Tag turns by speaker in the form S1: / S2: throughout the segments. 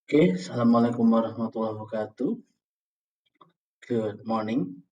S1: Okay, Assalamualaikum warahmatullahi wabarakatuh. Good morning,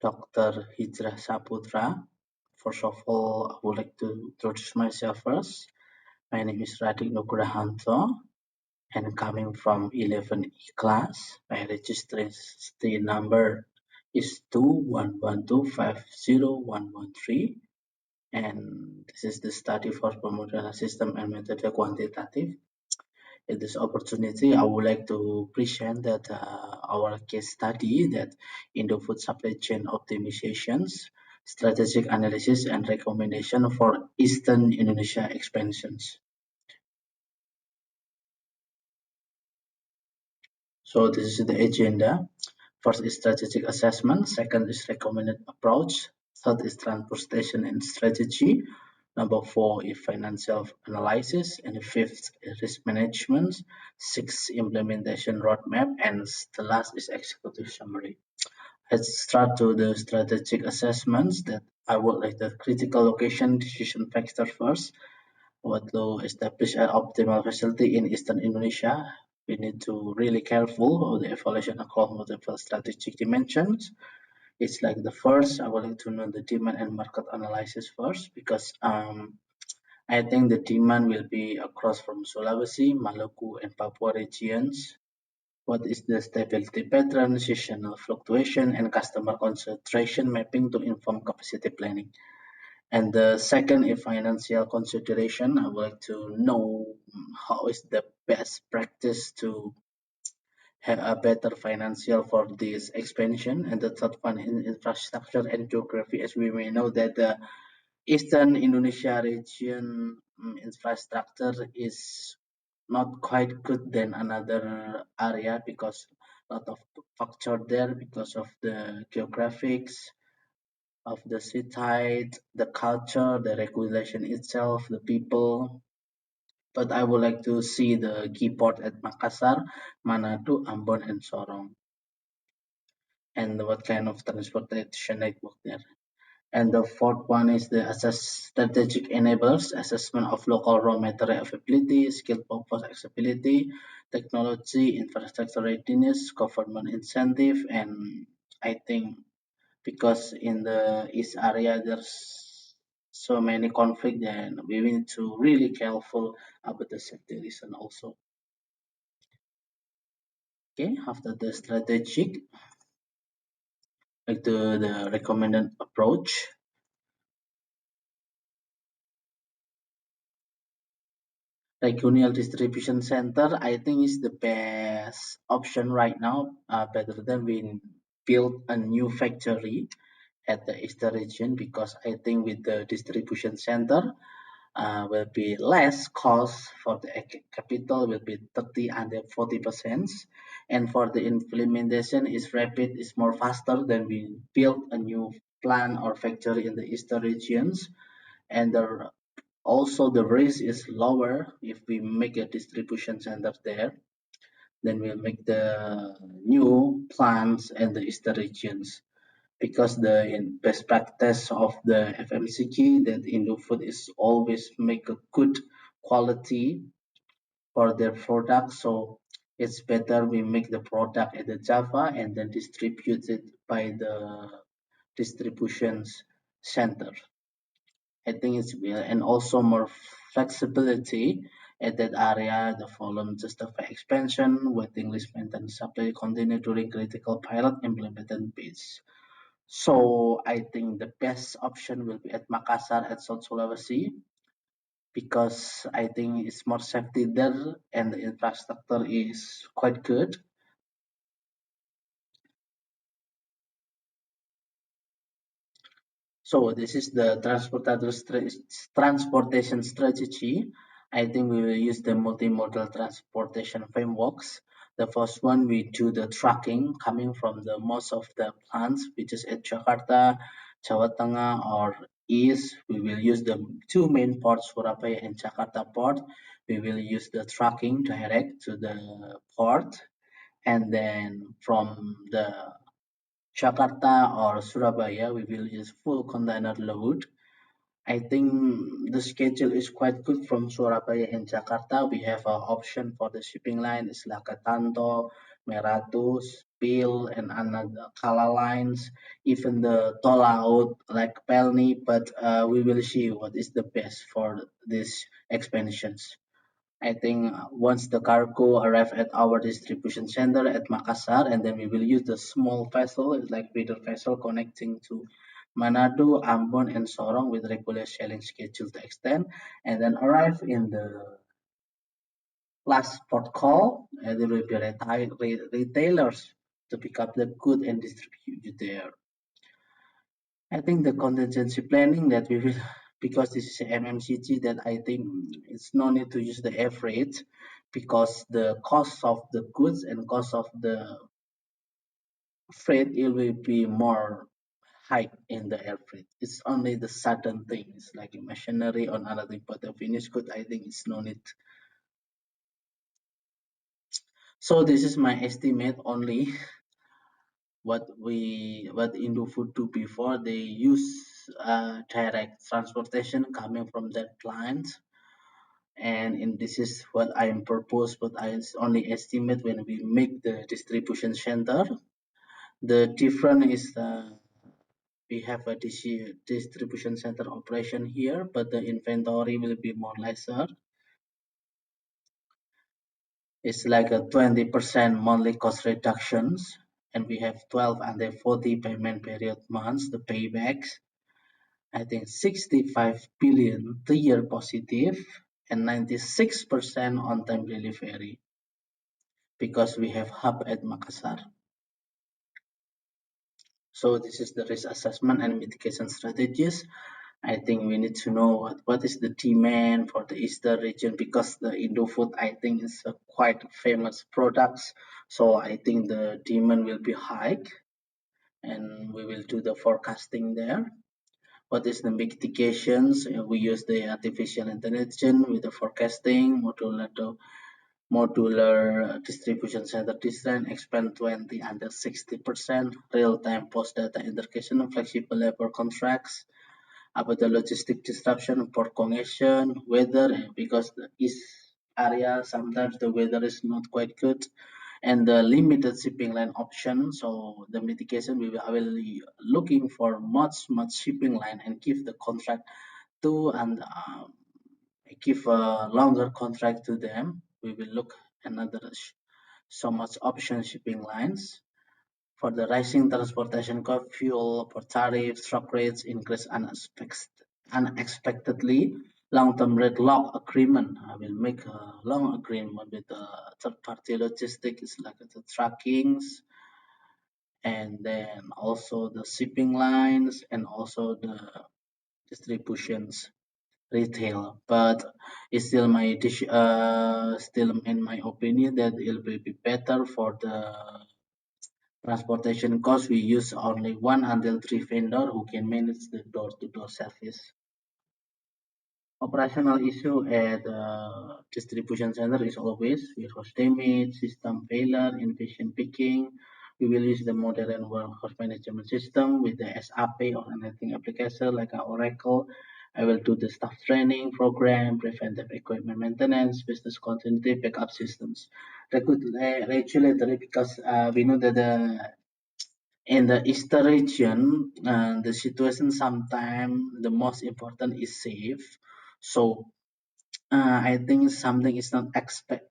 S1: Dr. Hijrah Saputra. First of all, I would like to introduce myself first. My name is nugrahanto, and coming from 11E class. My registration number is 211250113, and this is the study for promotional system and method quantitative. In this opportunity, I would like to present that our case study that in the food supply chain optimizations, strategic analysis and recommendation for Eastern Indonesia expansions. So this is the agenda. First is strategic assessment, second is recommended approach, third is transportation and strategy, number four is financial analysis, and fifth is risk management, sixth implementation roadmap, and the last is executive summary. Let's start to the strategic assessments that I would like the critical location decision factor first. What to establish an optimal facility in Eastern Indonesia, we need to really careful of the evaluation across multiple strategic dimensions. It's like the first, I would like to know the demand and market analysis first because I think the demand will be across from Sulawesi, Maluku, and Papua regions. What is the stability pattern, seasonal fluctuation, and customer concentration mapping to inform capacity planning? And the second is financial consideration. I would like to know how is the best practice to have a better financial for this expansion. And the third one in infrastructure and geography, as we may know that the Eastern Indonesia region infrastructure is not quite good than another area because a lot of factor there because of the geographics of the city, the culture, the regulation itself, the people. But I would like to see the key port at Makassar, Manado, Ambon, and Sorong, and what kind of transportation network there. And the fourth one is the assess strategic enablers, assessment of local raw material availability, skill purpose accessibility, technology, infrastructure readiness, government incentive, and I think because in the east area there's so many conflict and we need to really careful about the safety reason also. Okay, after the strategic, like the recommended approach. Regional distribution center, I think is the best option right now, better than we build a new factory at the eastern region because I think with the distribution center will be less cost for the capital will be 30 and 40%, and for the implementation is rapid, is more faster than we build a new plant or factory in the eastern regions, and also the risk is lower if we make a distribution center there. Then we'll make the new plants in the eastern regions because the best practice of the FMCG that Indofood is always make a good quality for their product. So it's better we make the product at the Java and then distribute it by the distributions center. I think it's real and also more flexibility at that area. The volume justify expansion, waiting list maintenance supply continue during critical pilot implementation phase. So I think the best option will be at Makassar at South Sulawesi because I think it's more safety there and the infrastructure is quite good. So this is the transportation strategy. I think we will use the multimodal transportation frameworks. The first one, we do the tracking coming from the most of the plants, which is at Jakarta, Jawa Tengah, or East. We will use the two main ports, Surabaya and Jakarta port. We will use the tracking direct to the port, and then from the Jakarta or Surabaya, we will use full container load I think the schedule is quite good from Surabaya and Jakarta. We have an option for the shipping line. It's Lakatanto, Meratus, Pil, and another Kala lines. Even the toll out like Pelni, but we will see what is the best for these expansions. I think once the cargo arrive at our distribution center at Makassar, and then we will use the small vessel, it's like feeder vessel connecting to Manado, Ambon, and Sorong with regular sailing schedule to extend, and then arrive in the last port call, and there will be retailers to pick up the good and distribute it there. I think the contingency planning that we will, because this is a MMCG, that I think it's no need to use the average because the cost of the goods and cost of the freight it will be more high in the air freight. It's only the certain things like machinery or another thing, but the finished good I think it's no need. So this is my estimate only what Indofood do before they use direct transportation coming from their clients, and this is what I am propose, but I only estimate when we make the distribution center. The difference is we have a distribution center operation here, but the inventory will be more lesser. It's like a 20% monthly cost reductions, and we have 12 and the 40 payment period months, the paybacks. I think 65 billion 3 year positive and 96% on time delivery because we have hub at Makassar. So this is the risk assessment and mitigation strategies. I think we need to know what is the demand for the eastern region because the Indofood I think is a quite famous products. So I think the demand will be high and we will do the forecasting there. What is the mitigations? We use the artificial intelligence with the forecasting, modular distribution center design, expand 20 under 60%, real-time post-data integration, and flexible labor contracts, about the logistic disruption, port congestion, weather, because the east area sometimes the weather is not quite good, and the limited shipping line option. So the mitigation I will be looking for much shipping line and give the contract to and give a longer contract to them. We will look another so much option shipping lines for the rising transportation cost, fuel, for tariffs, truck rates increase unexpectedly. Long-term rate lock agreement. I will make a long agreement with the third-party logistics, like the trackings, and then also the shipping lines, and also the distributions retail. But it's still still in my opinion that it will be better for the transportation cost. We use only one until three vendor who can manage the door-to-door service. Operational issue at the distribution center is always warehouse damage, system failure, inefficient picking. We will use the modern warehouse management system with the SAP or anything application like Oracle. I will do the staff training program, preventive equipment maintenance, business continuity, backup systems. Regulatory because we know that in the eastern region, the situation sometimes the most important is safe. So I think something is not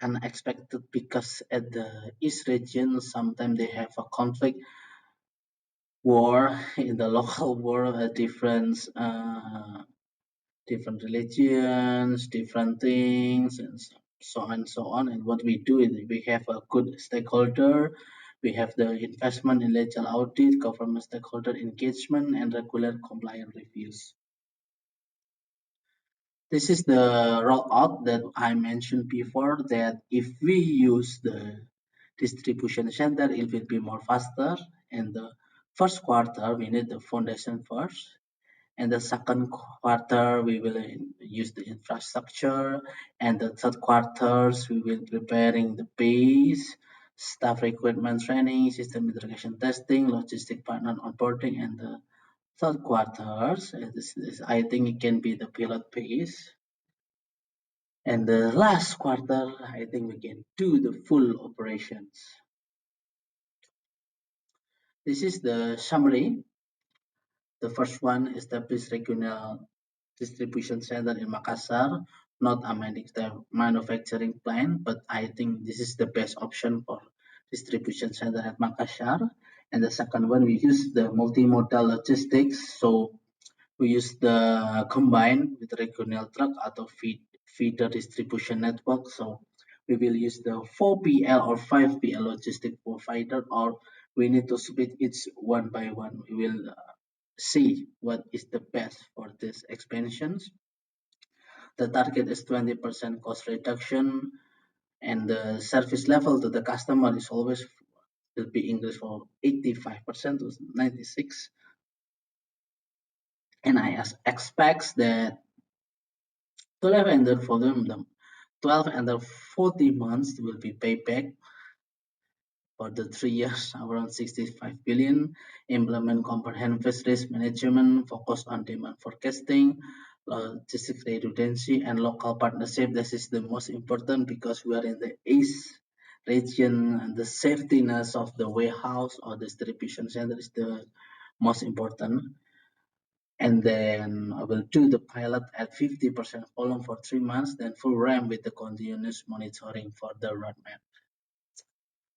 S1: unexpected because at the east region sometimes they have a conflict war in the local war, different religions, different things, and so on and so on. And what we do is we have a good stakeholder. We have the investment in legal audit, government stakeholder engagement, and regular compliance reviews. This is the rollout that I mentioned before that if we use the distribution center, it will be more faster. And the first quarter, we need the foundation first. And the second quarter, we will use the infrastructure. And the third quarters, we will preparing the base, staff recruitment training, system integration testing, logistic partner onboarding, and the Third quarters, I think it can be the pilot phase. And the last quarter, I think we can do the full operations. This is the summary. The first one, establish regional distribution center in Makassar, not a manufacturing plant, but I think this is the best option for distribution center at Makassar. And the second one, we use the multimodal logistics. So we use the combine with regional truck atau feeder distribution network. So we will use the 4PL or 5PL logistic provider, or we need to split each one by one. We will see what is the best for these expansions. The target is 20% cost reduction, and the service level to the customer is always will be increased from 85% to 96. And I expect that 12 and the 12 and the 40 months will be payback for the 3 years, around 65 billion. Implement comprehensive risk management, focus on demand forecasting, logistic redundancy, and local partnership. This is the most important because we are in the east region, and the safetiness of the warehouse or distribution center is the most important. And then I will do the pilot at 50% volume for 3 months, then full ramp with the continuous monitoring for the roadmap.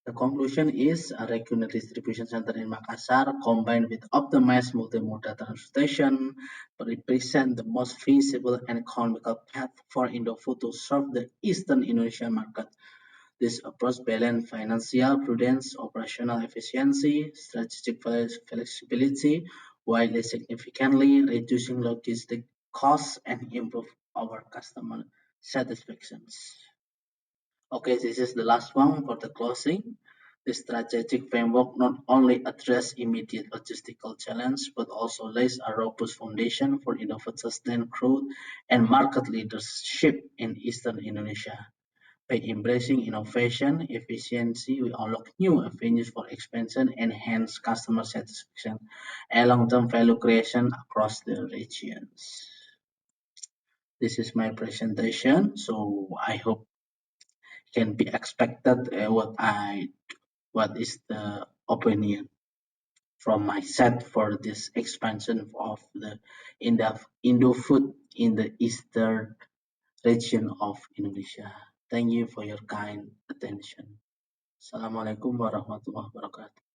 S1: The conclusion is a regional distribution center in Makassar combined with optimized multimodal transportation represent the most feasible and economical path for Indofood to serve the Eastern Indonesian market. This approach balances financial prudence, operational efficiency, strategic flexibility, while significantly reducing logistic costs and improve our customer satisfactions. Okay, this is the last one for the closing. The strategic framework not only addresses immediate logistical challenge, but also lays a robust foundation for innovative sustained growth and market leadership in Eastern Indonesia. By embracing innovation, efficiency, we unlock new avenues for expansion, enhance customer satisfaction, and long-term value creation across the regions. This is my presentation, so I hope can be expected what is the opinion from my side for this expansion of the Indo food in the eastern region of Indonesia. Thank you for your kind attention. Assalamualaikum warahmatullahi wabarakatuh.